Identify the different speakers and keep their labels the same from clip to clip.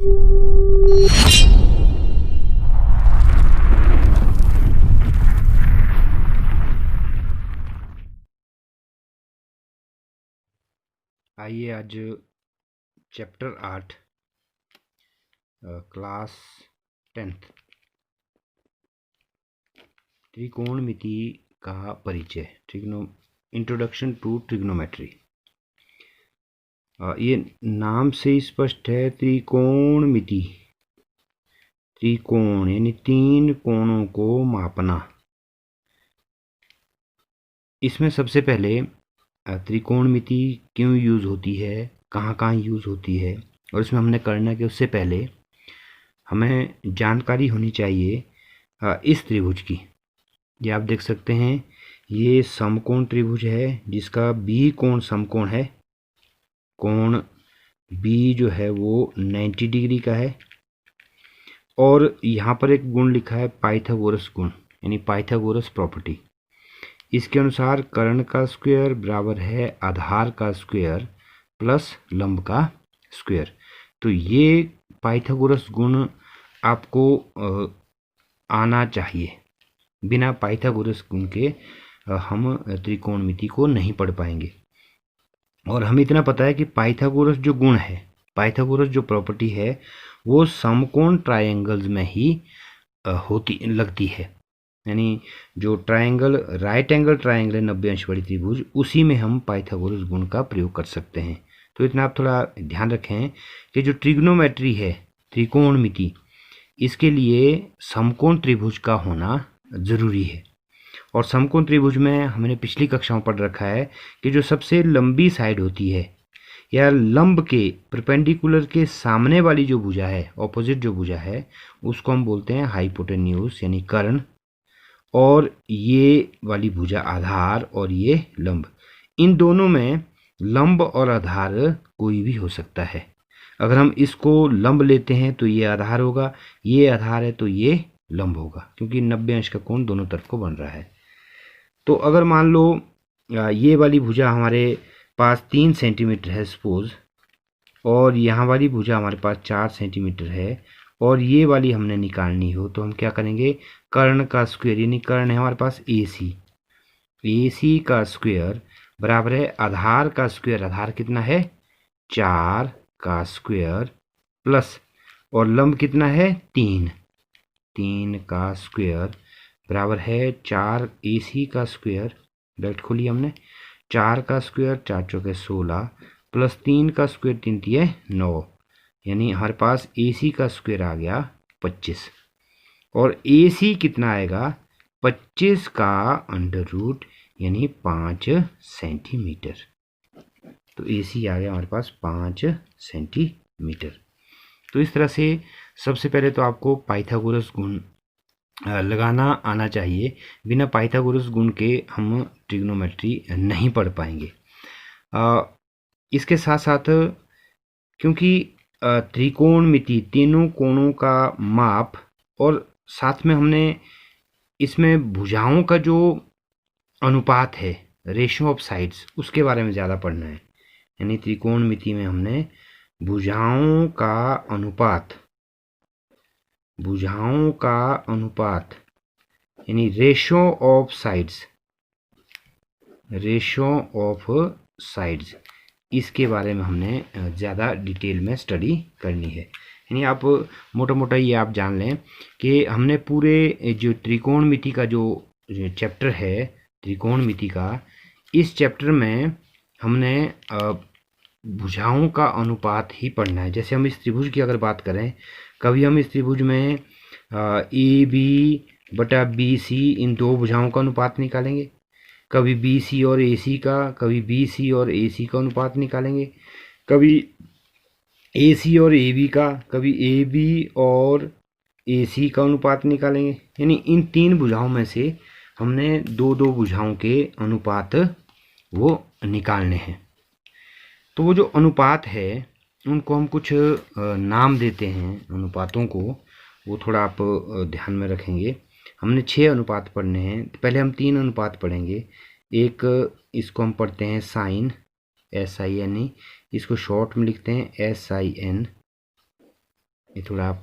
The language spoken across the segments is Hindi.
Speaker 1: आइए आज चैप्टर 8 क्लास 10th त्रिकोणमिति का परिचय इंट्रोडक्शन टू ट्रिग्नोमेट्री। ये नाम से स्पष्ट है, त्रिकोणमिति, त्रिकोण यानी तीन कोणों को मापना। इसमें सबसे पहले त्रिकोणमिति क्यों यूज़ होती है, कहाँ कहाँ यूज़ होती है और इसमें हमने करना कि उससे पहले हमें जानकारी होनी चाहिए इस त्रिभुज की। ये आप देख सकते हैं, ये समकोण त्रिभुज है जिसका बी कोण समकोण है। कोण बी जो है वो 90 डिग्री का है और यहाँ पर एक गुण लिखा है पाइथागोरस गुण, यानी पाइथागोरस प्रॉपर्टी। इसके अनुसार कर्ण का स्क्वायर बराबर है आधार का स्क्वायर प्लस लंब का स्क्वायर। तो ये पाइथागोरस गुण आपको आना चाहिए। बिना पाइथागोरस गुण के हम त्रिकोणमिति को नहीं पढ़ पाएंगे। और हमें इतना पता है कि पाइथागोरस जो गुण है, पाइथागोरस जो प्रॉपर्टी है, वो समकोण ट्रायंगल्स में ही लगती है। यानी जो ट्रायंगल राइट एंगल ट्रायंगल है 90 अंश वाली त्रिभुज, उसी में हम पाइथागोरस गुण का प्रयोग कर सकते हैं। तो इतना आप थोड़ा ध्यान रखें कि जो ट्रिग्नोमेट्री है, त्रिकोणमिति, इसके लिए समकोण त्रिभुज का होना ज़रूरी है। और समकोण त्रिभुज में हमने पिछली कक्षाओं पढ़ रखा है कि जो सबसे लंबी साइड होती है या लंब के परपेंडिकुलर के सामने वाली जो भुजा है, ऑपोजिट जो भुजा है, उसको हम बोलते हैं हाइपोटेन्यूज यानी कर्ण। और ये वाली भुजा आधार और ये लंब। इन दोनों में लंब और आधार कोई भी हो सकता है। अगर हम इसको लंब लेते हैं तो ये आधार होगा, ये आधार है तो ये लंब होगा, क्योंकि 90 अंश का कोण दोनों तरफ को बन रहा है। तो अगर मान लो ये वाली भुजा हमारे पास 3 सेंटीमीटर है सपोज, और यहाँ वाली भुजा हमारे पास 4 सेंटीमीटर है, और ये वाली हमने निकालनी हो, तो हम क्या करेंगे, कर्ण का स्क्वायर, यानी कर्ण है हमारे पास AC का स्क्वायर बराबर है आधार का स्क्वायर। आधार कितना है, 4 का स्क्वायर प्लस, और लंब कितना है, 3 का स्क्वायर बराबर है 4 AC का स्क्वायर। ब्रैकेट खोली हमने, 4 का स्क्वायर 4 चौके 16 प्लस 3 का स्क्वायर 3 तिये 9, यानी हमारे पास AC का स्क्वायर आ गया 25। और AC कितना आएगा, 25 का अंडर रूट यानी 5 सेंटीमीटर। तो AC आ गया हमारे पास 5 सेंटीमीटर। तो इस तरह से सबसे पहले तो आपको पाइथागोरस गुण लगाना आना चाहिए। बिना पाइथागोरस गुण के हम ट्रिग्नोमेट्री नहीं पढ़ पाएंगे। इसके साथ साथ क्योंकि त्रिकोणमिति तीनों कोणों का माप, और साथ में हमने इसमें भुजाओं का जो अनुपात है, रेशियो ऑफ साइड्स, उसके बारे में ज़्यादा पढ़ना है। यानी त्रिकोणमिति में हमने भुजाओं का अनुपात यानी रेशियो ऑफ साइड्स, इसके बारे में हमने ज़्यादा डिटेल में स्टडी करनी है। यानी आप मोटा मोटा ये आप जान लें कि हमने पूरे जो त्रिकोणमिति का जो चैप्टर है त्रिकोणमिति का, इस चैप्टर में हमने भुजाओं का अनुपात ही पढ़ना है। जैसे हम इस त्रिभुज की अगर बात करें, कभी हम इस त्रिभुज में AB बटा BC इन दो भुजाओं का अनुपात निकालेंगे, कभी BC और AC का, कभी BC और AC का अनुपात निकालेंगे, कभी AC और AB का, कभी AB और AC का अनुपात निकालेंगे। यानी इन 3 भुजाओं में से हमने दो भुजाओं के अनुपात वो निकालने हैं। तो वो जो अनुपात है उनको हम कुछ नाम देते हैं अनुपातों को, वो थोड़ा आप ध्यान में रखेंगे। हमने 6 अनुपात पढ़ने हैं। पहले हम 3 अनुपात पढ़ेंगे। एक इसको हम पढ़ते हैं साइन, SINE, इसको शॉर्ट में लिखते हैं SIN। ये थोड़ा आप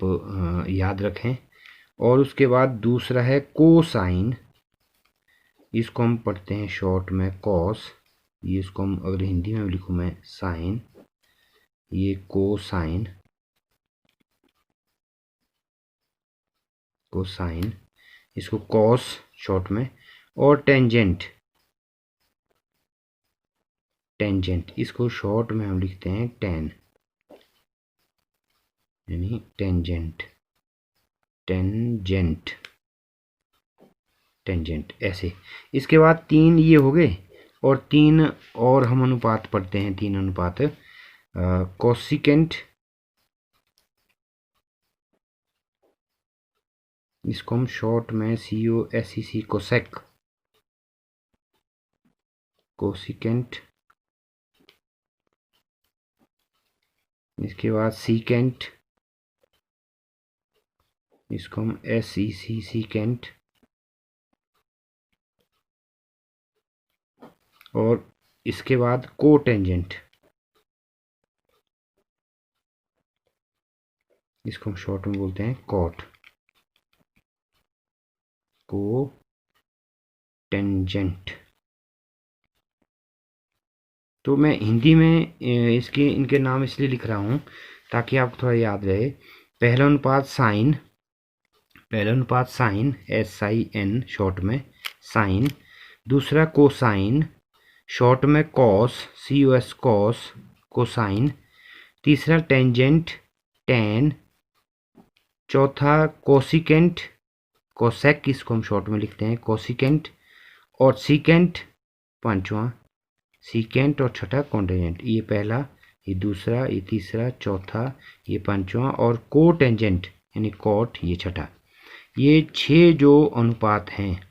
Speaker 1: याद रखें। और उसके बाद दूसरा है कोसाइन, इसको हम पढ़ते हैं शॉर्ट में कॉस। ये इसको हम अगर हिंदी में लिखूँ मैं साइन, ये कोसाइन, कोसाइन, इसको कॉस शॉर्ट में। और टेंजेंट, टेंजेंट इसको शॉर्ट में हम लिखते हैं टेन, यानी टेंजेंट, टेंजेंट, टेंजेंट ऐसे। इसके बाद तीन ये हो गए, और तीन और हम अनुपात पढ़ते हैं, तीन अनुपात। कोसिकेंट, इसको हम शॉर्ट में COSEC, कोसेक, कोसिकेंट। इसके बाद सीकेंट, इसको हम SEC, सीकेंट। और इसके बाद कोटेंजेंट, इसको हम शॉर्ट में बोलते हैं कॉट, को टेंजेंट। तो मैं हिंदी में इसके इनके नाम इसलिए लिख रहा हूँ ताकि आपको थोड़ा याद रहे। पहला अनुपात साइन, पहला अनुपात साइन SIN शॉर्ट में साइन। दूसरा कोसाइन शॉर्ट में कॉस, COS कॉस, कोसाइन। तीसरा टेंजेंट टेन। चौथा कोसिकेंट, कोसेक, इसको हम शॉर्ट में लिखते हैं कोसिकेंट। और सीकेंट पांचवा, सीकेंट। और छठा कॉन्टेंजेंट। ये पहला, ये दूसरा, ये तीसरा, चौथा, ये पांचवा। और कोटेंजेंट यानी कॉट, ये छठा। ये 6 जो अनुपात हैं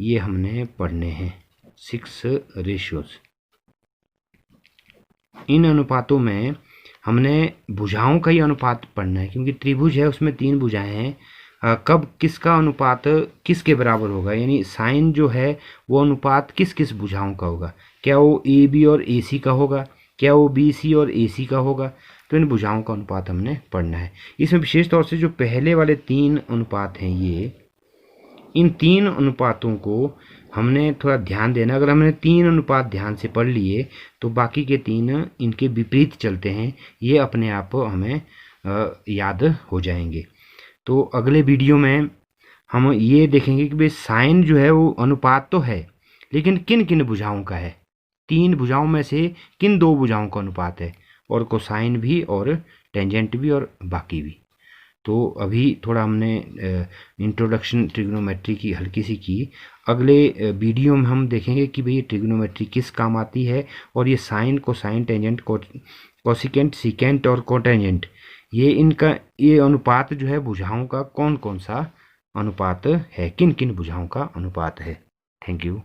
Speaker 1: ये हमने पढ़ने हैं, 6 रेशियोज। इन अनुपातों में हमने भुजाओं का ही अनुपात पढ़ना है, क्योंकि त्रिभुज है उसमें 3 भुजाएं हैं। कब किसका अनुपात किसके बराबर होगा, यानी साइन जो है वो अनुपात किस किस भुजाओं का होगा। क्या वो AB और AC का होगा, क्या वो BC और AC का होगा। तो इन भुजाओं का अनुपात हमने पढ़ना है। इसमें विशेष तौर से जो पहले वाले 3 अनुपात हैं, ये इन 3 अनुपातों को हमने थोड़ा ध्यान देना। अगर हमने 3 अनुपात ध्यान से पढ़ लिए तो बाकी के 3 इनके विपरीत चलते हैं, ये अपने आप हमें याद हो जाएंगे। तो अगले वीडियो में हम ये देखेंगे कि भाई साइन जो है वो अनुपात तो है, लेकिन किन किन भुजाओं का है, 3 भुजाओं में से किन 2 भुजाओं का अनुपात है, और कोसाइन भी और टेंजेंट भी और बाकी भी। तो अभी थोड़ा हमने इंट्रोडक्शन ट्रिग्नोमेट्री की हल्की सी की। अगले वीडियो में हम देखेंगे कि भाई ट्रिग्नोमेट्री किस काम आती है, और ये sine, cosine, tangent, cosecant, secant और कोटेंजेंट, ये इनका ये अनुपात जो है भुजाओं का कौन कौन सा अनुपात है, किन किन भुजाओं का अनुपात है। Thank you.